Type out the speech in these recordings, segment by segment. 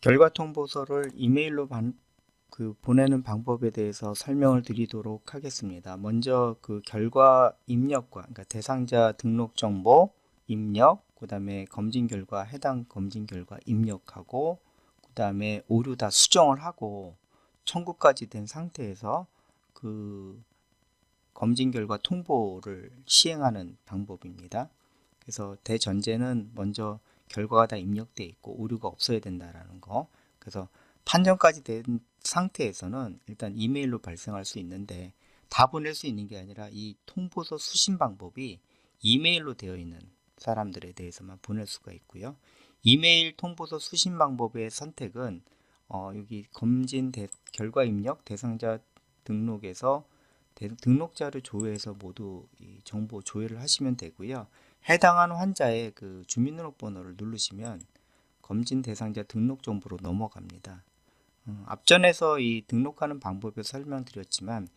결과 통보서를 이메일로 보내는 방법에 대해서 설명을 드리도록 하겠습니다. 먼저 그 결과 입력과, 그러니까 대상자 등록 정보 입력, 그 다음에 검진 결과, 해당 검진 결과 입력하고, 그 다음에 오류 다 수정을 하고 청구까지 된 상태에서 그 검진 결과 통보를 시행하는 방법입니다. 그래서 대전제는 먼저 결과가 다 입력되어 있고 오류가 없어야 된다라는 거. 그래서 판정까지 된 상태에서는 일단 이메일로 발생할 수 있는데, 다 보낼 수 있는 게 아니라 이 통보서 수신 방법이 이메일로 되어 있는 사람들에 대해서만 보낼 수가 있고요. 이메일 통보서 수신 방법의 선택은 여기 결과 입력 대상자 등록에서 등록 자료 조회에서 모두 이 정보 조회를 하시면 되고요. 해당하는 환자의 그 주민등록번호를 누르시면 검진 대상자 등록 정보로 넘어갑니다. 앞전에서 이 등록하는 방법을 설명드렸지만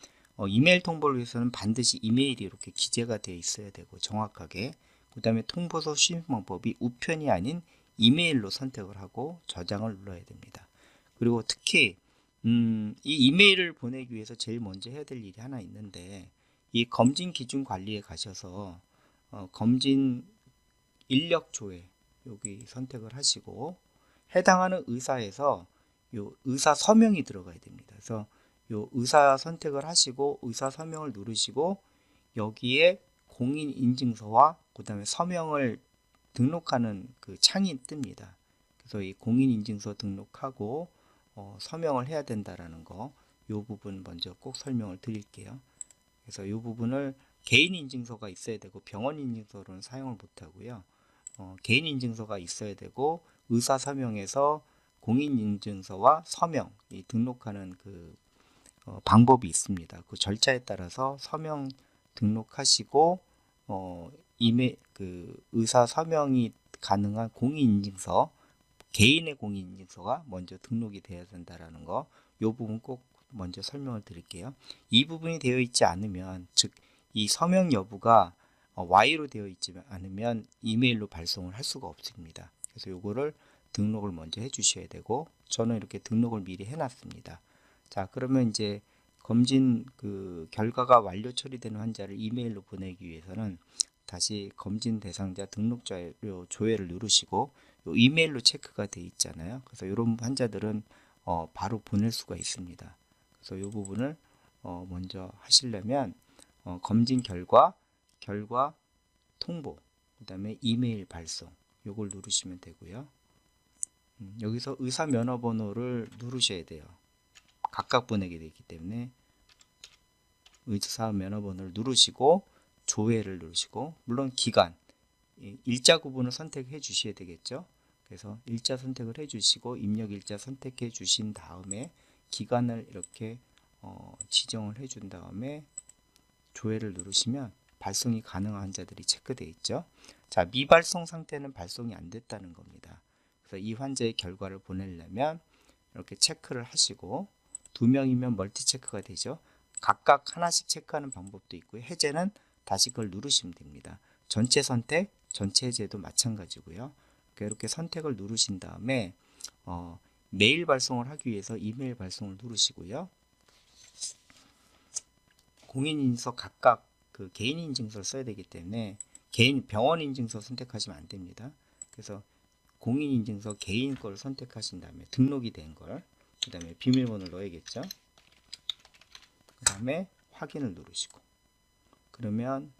이메일 통보를 위해서는 반드시 이메일이 이렇게 기재가 되어 있어야 되고 정확하게, 그 다음에 통보서 수신 방법이 우편이 아닌 이메일로 선택을 하고 저장을 눌러야 됩니다. 그리고 특히 이 이메일을 보내기 위해서 제일 먼저 해야 될 일이 하나 있는데, 이 검진 기준 관리에 가셔서 검진 인력 조회 여기 선택을 하시고, 해당하는 의사에서 요 의사 서명이 들어가야 됩니다. 그래서 요 의사 선택을 하시고 의사 서명을 누르시고, 여기에 공인 인증서와 그 다음에 서명을 등록하는 그 창이 뜹니다. 그래서 이 공인 인증서 등록하고 서명을 해야 된다라는 거, 이 부분 먼저 꼭 설명을 드릴게요. 그래서 이 부분을 개인 인증서가 있어야 되고 병원 인증서로는 사용을 못 하고요. 개인 인증서가 있어야 되고 의사 서명에서 공인 인증서와 서명 이 등록하는 그 방법이 있습니다. 그 절차에 따라서 서명 등록하시고 그 의사 서명이 가능한 공인 인증서, 개인의 공인 인증서가 먼저 등록이 돼야 된다라는 거, 이 부분 꼭 먼저 설명을 드릴게요. 이 부분이 되어 있지 않으면, 즉 이 서명 여부가 Y로 되어 있지 않으면 이메일로 발송을 할 수가 없습니다. 그래서 요거를 등록을 먼저 해 주셔야 되고, 저는 이렇게 등록을 미리 해 놨습니다. 자, 그러면 이제 검진 그 결과가 완료 처리되는 환자를 이메일로 보내기 위해서는 다시 검진 대상자 등록 자료 조회를 누르시고, 요 이메일로 체크가 돼 있잖아요. 그래서 이런 환자들은 바로 보낼 수가 있습니다. 그래서 이 부분을 먼저 하시려면 검진 결과 통보, 그 다음에 이메일 발송 요걸 누르시면 되고요. 여기서 의사 면허번호를 누르셔야 돼요. 각각 보내게 되기 때문에 의사 면허번호를 누르시고 조회를 누르시고, 물론 기간 일자 구분을 선택해 주셔야 되겠죠. 그래서 일자 선택을 해 주시고 입력 일자 선택해 주신 다음에 기간을 이렇게 지정을 해 준 다음에 조회를 누르시면 발송이 가능한 환자들이 체크되어 있죠. 자, 미발송 상태는 발송이 안 됐다는 겁니다. 그래서 이 환자의 결과를 보내려면 이렇게 체크를 하시고, 2명이면 멀티 체크가 되죠. 각각 하나씩 체크하는 방법도 있고요. 해제는 다시 그걸 누르시면 됩니다. 전체 선택, 전체 해제도 마찬가지고요. 이렇게 선택을 누르신 다음에 메일 발송을 하기 위해서 이메일 발송을 누르시고요. 공인인증서 각각 그 개인 인증서를 써야 되기 때문에 개인 병원 인증서 선택하시면 안 됩니다. 그래서 공인인증서 개인 걸 선택하신 다음에 등록이 된 걸, 그 다음에 비밀번호를 넣어야겠죠. 그 다음에 확인을 누르시고, 그러면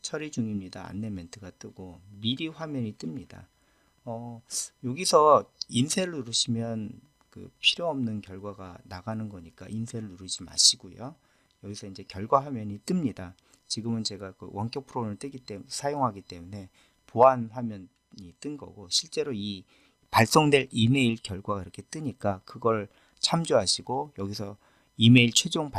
처리 중입니다 안내 멘트가 뜨고 미리 화면이 뜹니다. 여기서 인쇄를 누르시면 그 필요 없는 결과가 나가는 거니까 인쇄를 누르지 마시고요. 여기서 이제 결과 화면이 뜹니다. 지금은 제가 그 원격 프로그램을 사용하기 때문에 보안 화면이 뜬 거고, 실제로 이 발송될 이메일 결과가 이렇게 뜨니까 그걸 참조하시고 여기서 이메일 최종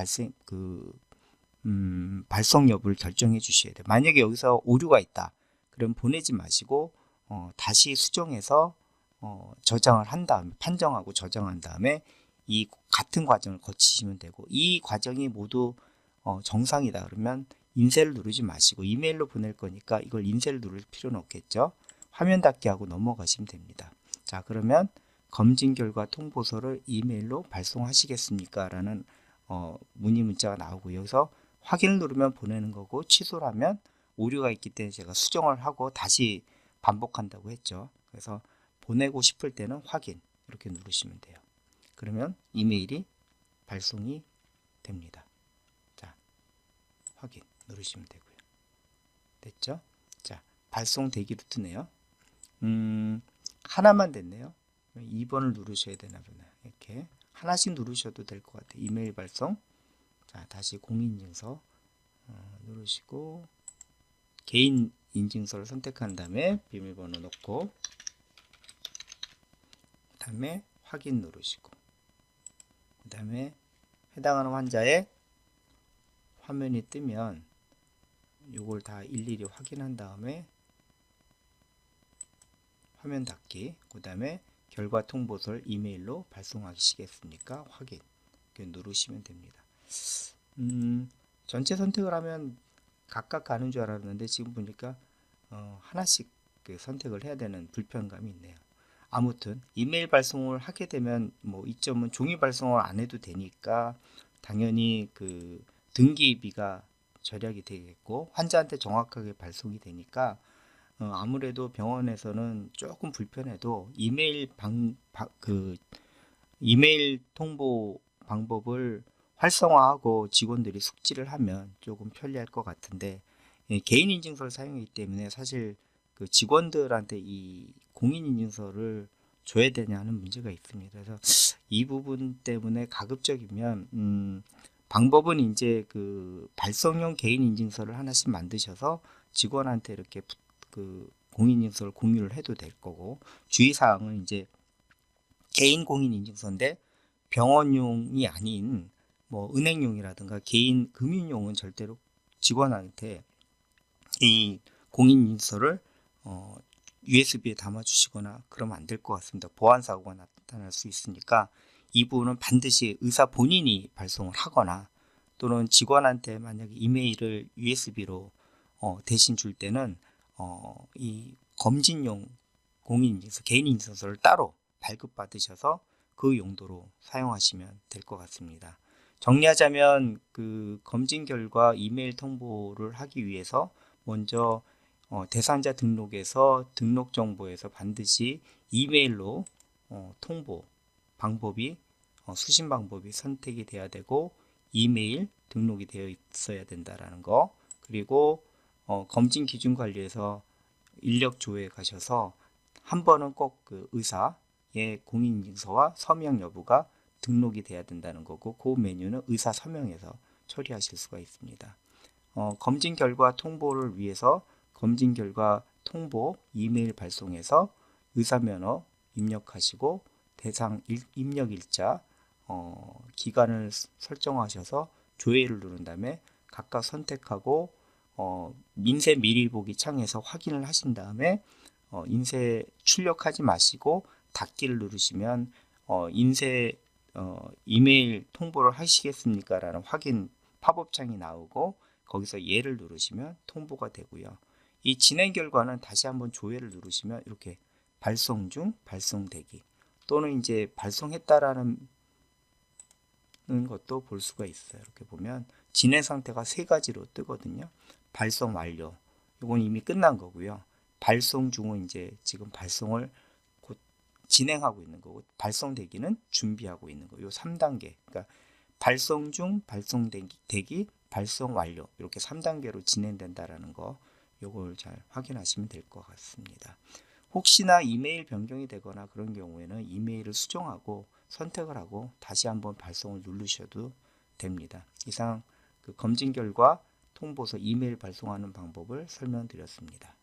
발송 여부를 결정해 주셔야 돼요. 만약에 여기서 오류가 있다, 그럼 보내지 마시고 다시 수정해서 저장을 한 다음에 판정하고 저장한 다음에 이 같은 과정을 거치시면 되고, 이 과정이 모두 정상이다 그러면 인쇄를 누르지 마시고, 이메일로 보낼 거니까 이걸 인쇄를 누를 필요는 없겠죠. 화면 닫기 하고 넘어가시면 됩니다. 자, 그러면 검진 결과 통보서를 이메일로 발송하시겠습니까? 라는 문의 문자가 나오고, 여기서 확인을 누르면 보내는 거고, 취소를 하면 오류가 있기 때문에 제가 수정을 하고 다시 반복한다고 했죠. 그래서 보내고 싶을 때는 확인 이렇게 누르시면 돼요. 그러면 이메일이 발송이 됩니다. 자, 확인 누르시면 되고요. 됐죠? 자, 발송되기로 뜨네요. 하나만 됐네요. 2번을 누르셔야 되나 보네요. 이렇게 하나씩 누르셔도 될 것 같아요. 이메일 발송. 자, 다시 공인인증서 누르시고 개인 인증서를 선택한 다음에 비밀번호 넣고 그 다음에 확인 누르시고 그 다음에 해당하는 환자의 화면이 뜨면 이걸 다 일일이 확인한 다음에 화면 닫기, 그 다음에 결과 통보서를 이메일로 발송하시겠습니까? 확인 이렇게 누르시면 됩니다. 전체 선택을 하면 각각 가는 줄 알았는데 지금 보니까 하나씩 그 선택을 해야 되는 불편감이 있네요. 아무튼 이메일 발송을 하게 되면 뭐 이점은 종이 발송을 안 해도 되니까 당연히 그 등기비가 절약이 되겠고 환자한테 정확하게 발송이 되니까 아무래도 병원에서는 조금 불편해도 이메일 통보 방법을 활성화하고 직원들이 숙지를 하면 조금 편리할 것 같은데 개인 인증서를 사용하기 때문에 사실 그 직원들한테 이 공인 인증서를 줘야 되냐는 문제가 있습니다. 그래서 이 부분 때문에 가급적이면 방법은 이제 그 발송용 개인 인증서를 하나씩 만드셔서 직원한테 이렇게 그 공인 인증서를 공유를 해도 될 거고, 주의사항은 이제 개인 공인 인증서인데 병원용이 아닌 뭐 은행용이라든가 개인 금융용은 절대로 직원한테 이 공인 인증서를 USB에 담아 주시거나 그러면 안 될 것 같습니다. 보안 사고가 나타날 수 있으니까 이 부분은 반드시 의사 본인이 발송을 하거나 또는 직원한테 만약에 이메일을 USB로 대신 줄 때는 이 검진용 공인인증서, 개인인증서를 따로 발급받으셔서 그 용도로 사용하시면 될 것 같습니다. 정리하자면 그 검진 결과 이메일 통보를 하기 위해서 먼저 대상자 등록에서 등록 정보에서 반드시 이메일로 통보 방법이 수신 방법이 선택이 돼야 되고 이메일 등록이 되어 있어야 된다라는 거, 그리고 검진 기준 관리에서 인력 조회에 가셔서 한 번은 꼭 그 의사의 공인인증서와 서명 여부가 등록이 돼야 된다는 거고, 그 메뉴는 의사 서명에서 처리하실 수가 있습니다. 검진 결과 통보를 위해서 검진 결과 통보 이메일 발송해서 의사 면허 입력하시고 대상 입력 일자 기간을 설정하셔서 조회를 누른 다음에 각각 선택하고 인쇄 미리 보기 창에서 확인을 하신 다음에 인쇄 출력하지 마시고 닫기를 누르시면 인쇄 이메일 통보를 하시겠습니까? 라는 확인 팝업 창이 나오고 거기서 예를 누르시면 통보가 되고요. 이 진행 결과는 다시 한번 조회를 누르시면 이렇게 발송 중, 발송 대기 또는 이제 발송했다라는 것도 볼 수가 있어요. 이렇게 보면 진행 상태가 세 가지로 뜨거든요. 발송 완료, 이건 이미 끝난 거고요. 발송 중은 이제 지금 발송을 곧 진행하고 있는 거고, 발송 대기는 준비하고 있는 거. 요 3단계. 그러니까 발송 중, 발송 대기, 발송 완료. 이렇게 3단계로 진행된다라는 거. 요걸 잘 확인하시면 될 것 같습니다. 혹시나 이메일 변경이 되거나 그런 경우에는 이메일을 수정하고 선택을 하고 다시 한번 발송을 누르셔도 됩니다. 이상 그 검진 결과 통보서 이메일 발송하는 방법을 설명드렸습니다.